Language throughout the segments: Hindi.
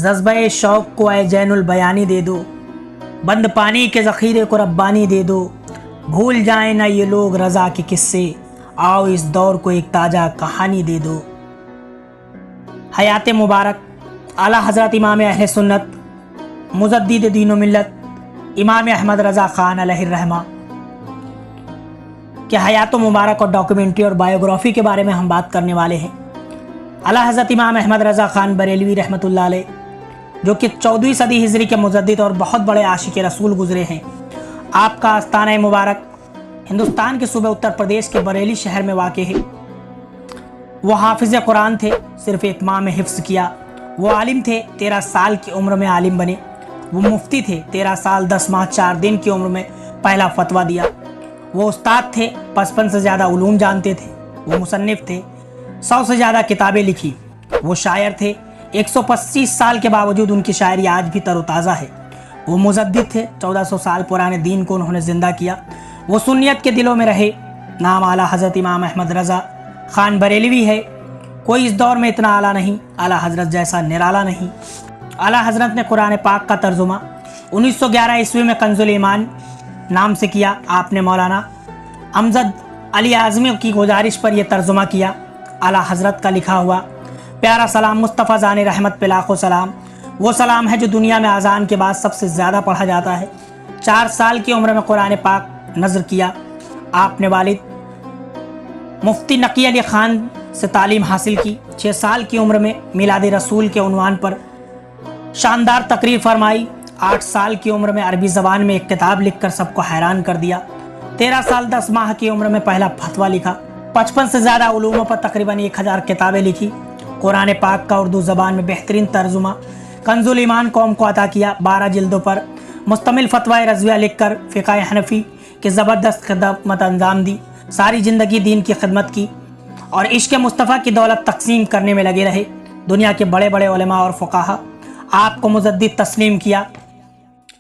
जज्बे शौक़ को ए जैनुल बयानी दे दो, बंद पानी के ज़ख़ीरे को रब्बानी दे दो। भूल जाए ना ये लोग रज़ा के किस्से, आओ इस दौर को एक ताज़ा कहानी दे दो। हयात मुबारक आला हज़रत इमाम अहले सुन्नत मुजद्दिद दीन व मिल्लत इमाम अहमद रज़ा ख़ान अलैहिर्रहमा के हयात मुबारक और डॉक्यूमेंट्री और बायोग्राफी के बारे में हम बात करने वाले हैं। आला हज़रत इमाम अहमद रज़ा ख़ान बरेलवी रहमतुल्लाह अलैह, जो कि 14वीं सदी हिजरी के मुजद्दिद और बहुत बड़े आशिक रसूल गुजरे हैं। आपका आस्ताना मुबारक हिंदुस्तान के सूबे उत्तर प्रदेश के बरेली शहर में वाक़ है। वो हाफिज़ कुरान थे, सिर्फ एक माह में हिफ्ज़ किया। वो आलिम थे, 13 साल की उम्र में आलिम बने। वो मुफ्ती थे, 13 साल 10 माह 4 दिन की उम्र में पहला फतवा दिया। वो उस्ताद थे, 55 से ज़्यादा उलूम जानते थे। वो मुसन्निफ़ थे, 100 से ज़्यादा किताबें लिखी। वो शायर थे, 125 साल के बावजूद उनकी शायरी आज भी तरोताज़ा है। वो मुजद्दिद थे, 1400 साल पुराने दीन को उन्होंने ज़िंदा किया। वो सुन्नियत के दिलों में रहे। नाम आला हज़रत इमाम अहमद रज़ा ख़ान बरेलवी है। कोई इस दौर में इतना आला नहीं, आला हज़रत जैसा निराला नहीं। आला हज़रत ने कुरान पाक का तर्जुमा 1911 ईस्वी में कंजुल ईमान नाम से किया। आपने मौलाना अमजद अली आज़मी की गुजारिश पर यह तर्जुमा किया। आला हज़रत का लिखा हुआ प्यारा सलाम मुस्तफ़ा ज़ाने रहमत पे लाखों सलाम, वो सलाम है जो दुनिया में अज़ान के बाद सबसे ज़्यादा पढ़ा जाता है। 4 साल की उम्र में कुरान पाक नज़र किया। आपने वालिद मुफ्ती नकी अली ख़ान से तालीम हासिल की। 6 साल की उम्र में मिलाद रसूल के उन्वान पर शानदार तकरीर फरमाई। 8 साल की उम्र में अरबी ज़बान में एक किताब लिखकर सबको हैरान कर दिया। 13 साल 10 माह की उम्र में पहला फतवा लिखा। 55 से ज़्यादा उलूमों पर तकरीबन 1000 किताबें लिखी। कुरान पाक का उर्दू ज़बान में बेहतरीन तर्जुमा कंजुल ईमान कौम को अता किया। 12 जिल्दों पर मुस्तमिल फतवा रज़विया लिखकर फ़िक़्ह हनफ़ी की ज़बरदस्त खिदमत अंजाम दी। सारी ज़िंदगी दीन की खिदमत की और इश्क़ मुस्तफ़ा की दौलत तक़सीम करने में लगे रहे। दुनिया के बड़े बड़े उलमा और फ़ुक़हा आपको मुजद्दिद तस्लीम किया।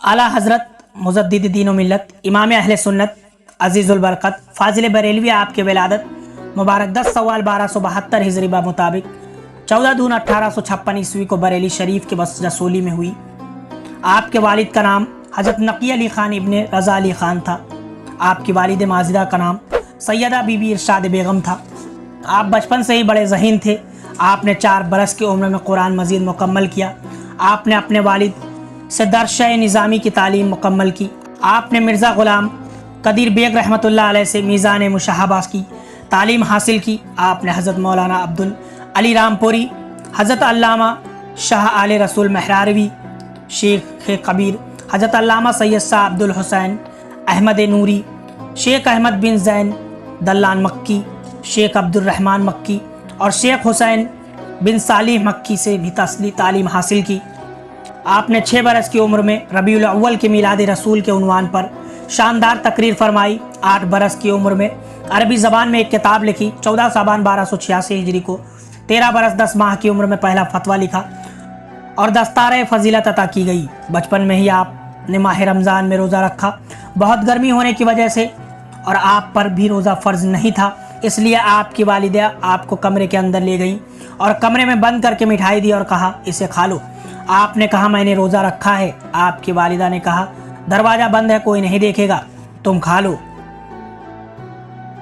आला हज़रत मुजद्दिद दीन व मिल्लत इमाम अहले सुन्नत अज़ीज़ुल बरकत फ़ाज़िल बरेलवी आपके विलादत मुबारक 10 सवाल 1272 हिजरी बा मुताबिक 14 जून 1856 ईस्वी को बरेली शरीफ के बस रसूली में हुई। आपके वालिद का नाम हज़रत नकी अली ख़ान इब्ने रज़ा अली ख़ान था। आपकी वालिद माजिदा का नाम सैयदा बीबी इरशाद बेगम था। आप बचपन से ही बड़े ज़हीन थे। आपने 4 बरस की उम्र में कुरान मजीद मुकम्मल किया। आपने अपने वालिद से दर्श निज़ामी की तालीम मुकम्मल की। आपने मिर्ज़ा ग़ुलाम कदीर बेग रहमतुल्लाह अलैह से मीज़ान मुशाहबा की तालीम हासिल की। आपने हज़रत मौलाना अब्दुल अली रामपुरी, हज़रत अल्लामा शाह आले रसूल महरारवी, शेख कबीर, हज़रत अल्लामा सैयद शाह अब्दुल हुसैन अहमद नूरी, शेख अहमद बिन ज़ैन दल्लान मक्की, शेख अब्दुल रहमान मक्की और शेख हुसैन बिन सालिह मक्की से भी तस्ली तालीम हासिल की। आपने 6 बरस की उम्र में रबीउल अव्वल के मिलाद रसूल के उन्वान पर शानदार तकरीर फरमाई। 8 बरस की उम्र में अरबी ज़बान में एक किताब लिखी। 14 साबान 1286 हिजरी को 13 बरस 10 माह की उम्र में पहला फतवा लिखा और दस्तार फ़जीलत अता की गई। बचपन में ही आपने माह रमज़ान में रोज़ा रखा। बहुत गर्मी होने की वजह से और आप पर भी रोज़ा फ़र्ज नहीं था, इसलिए आपकी वालिदा आपको कमरे के अंदर ले गई और कमरे में बंद करके मिठाई दी और कहा, इसे खा लो। आपने कहा, मैंने रोज़ा रखा है। आपकी वालिदा ने कहा, दरवाज़ा बंद है, कोई नहीं देखेगा, तुम खा लो,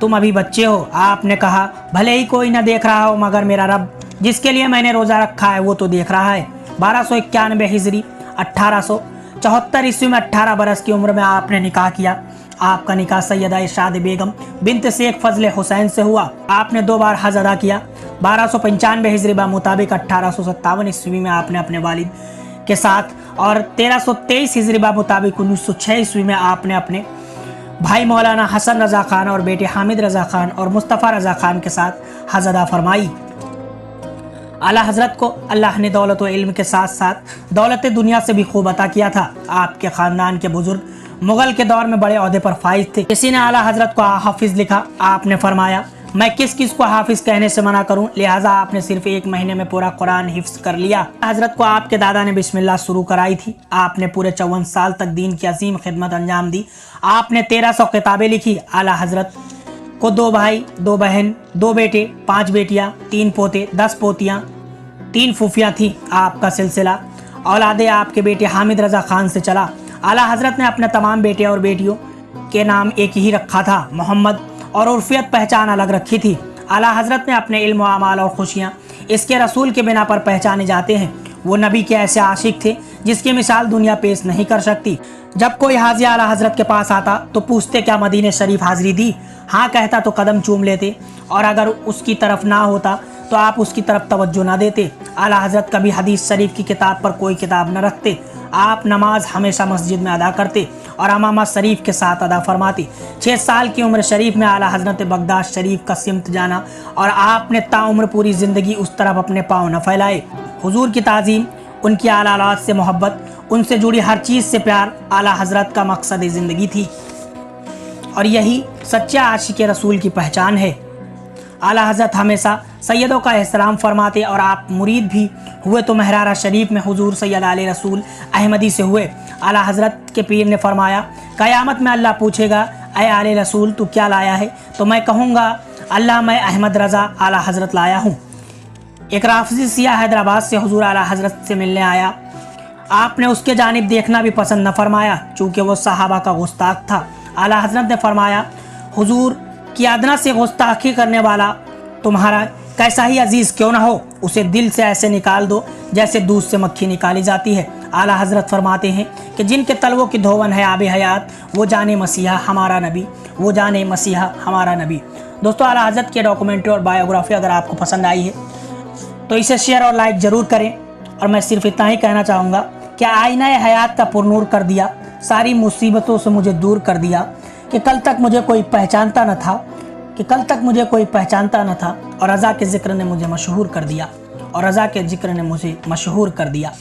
तुम अभी बच्चे हो। आपने कहा, भले ही कोई ना देख रहा हो, मगर मेरा रब जिसके लिए मैंने रोज़ा रखा है वो तो देख रहा है। 1291 हिजरी 1874 ईस्वी में 18 बरस की उम्र में आपने निकाह किया। आपका निकाह सैयदा इरशाद बेगम बिनत शेख फजल हुसैन से हुआ। आपने 2 बार हज अदा किया। 1295 हिजरी बा मुताबिक 1857 ईस्वी में आपने अपने वालिद के साथ और 1323 हिजरी बा मुताबिक 1906 ईस्वी में आपने अपने भाई मौलाना हसन रज़ा ख़ान और बेटे हामिद रज़ा ख़ान और मुस्तफ़ा रज़ा ख़ान के साथ हज अदा फरमाई। आला हज़रत को अल्लाह ने दौलत व इल्म के साथ साथ दौलत दुनिया से भी खूब अता किया था। आपके ख़ानदान के बुजुर्ग मुग़ल के दौर में बड़े ओहदे पर फाइज थे। किसी ने आला हज़रत को हाफिज़ लिखा। आपने फरमाया, मैं किस किस को हाफिज़ कहने से मना करूं, लिहाजा आपने सिर्फ 1 महीने में पूरा कुरान हिफ्ज़ कर लिया। हज़रत को आपके दादा ने बिस्मिल्लाह शुरू कराई थी। आपने पूरे 54 साल तक दीन की अजीम खिदमत अंजाम दी। आपने 1300 किताबें लिखी। आला हज़रत को 2 भाई, 2 बहन, 2 बेटे, 5 बेटियां, 3 पोते, 10 पोतियां, 3 फूफियां थी। आपका सिलसिला औलादे आपके बेटे हामिद रज़ा खान से चला। आला हज़रत ने अपने तमाम बेटे और बेटियों के नाम एक ही रखा था, मोहम्मद, और उर्फियत पहचान अलग रखी थी। आला हज़रत ने अपने इल्म, अमाल और खुशियाँ इसके रसूल के बिना पर पहचाने जाते हैं। वो नबी के ऐसे आशिक थे जिसकी मिसाल दुनिया पेश नहीं कर सकती। जब कोई हाजी आला हज़रत के पास आता तो पूछते क्या मदीने शरीफ हाजिरी दी? हाँ कहता तो कदम चूम लेते, और अगर उसकी तरफ ना होता तो आप उसकी तरफ तवज्जो ना देते। आला हज़रत कभी हदीस शरीफ की किताब पर कोई किताब न रखते। आप नमाज हमेशा मस्जिद में अदा करते और अमामा शरीफ के साथ अदा फरमाते। 6 साल की उम्र शरीफ में आला हज़रत बगदाद शरीफ का सिमत जाना और आपने ताउम्र पूरी ज़िंदगी उस तरफ अपने पाँव न फैलाए। हुजूर की ताज़ीम, उनकी आला औलाद से मोहब्बत, उनसे जुड़ी हर चीज़ से प्यार आला हज़रत का मकसद ज़िंदगी थी, और यही सच्चा आशिक रसूल की पहचान है। आला हज़रत हमेशा सैयदों का एहतराम फरमाते, और आप मुरीद भी हुए तो महरारा शरीफ में हुजूर सैयद आले रसूल अहमदी से हुए। आला हज़रत के पीर ने फरमाया, क़यामत में अल्लाह पूछेगा, ऐ आले रसूल तू क्या लाया है? तो मैं कहूँगा, अल्लाह मैं अहमद रज़ा आला हज़रत लाया हूँ। एक राफिज़ी सिया हैदराबाद से हुजूर आला हज़रत से मिलने आया। आपने उसके जानिब देखना भी पसंद न फरमाया, चूँकि वो सहाबा का गुस्ताख था। आला हज़रत ने फरमाया, हुजूर की अदना से गुस्ताखी करने वाला तुम्हारा कैसा ही अजीज़ क्यों ना हो, उसे दिल से ऐसे निकाल दो जैसे दूध से मक्खी निकाली जाती है। आला हज़रत फरमाते हैं कि जिनके तलवों की धोवन है आब हयात, वो जाने मसीहा हमारा नबी, वो जाने मसीहा हमारा नबी। दोस्तों, आला हज़रत की डॉक्यूमेंट्री और बायोग्राफी अगर आपको पसंद आई है तो इसे शेयर और लाइक ज़रूर करें। और मैं सिर्फ इतना ही कहना चाहूँगा कि आईना हयात का पुरनूर कर दिया, सारी मुसीबतों से मुझे दूर कर दिया, कि कल तक मुझे कोई पहचानता न था, और रज़ा के ज़िक्र ने मुझे मशहूर कर दिया,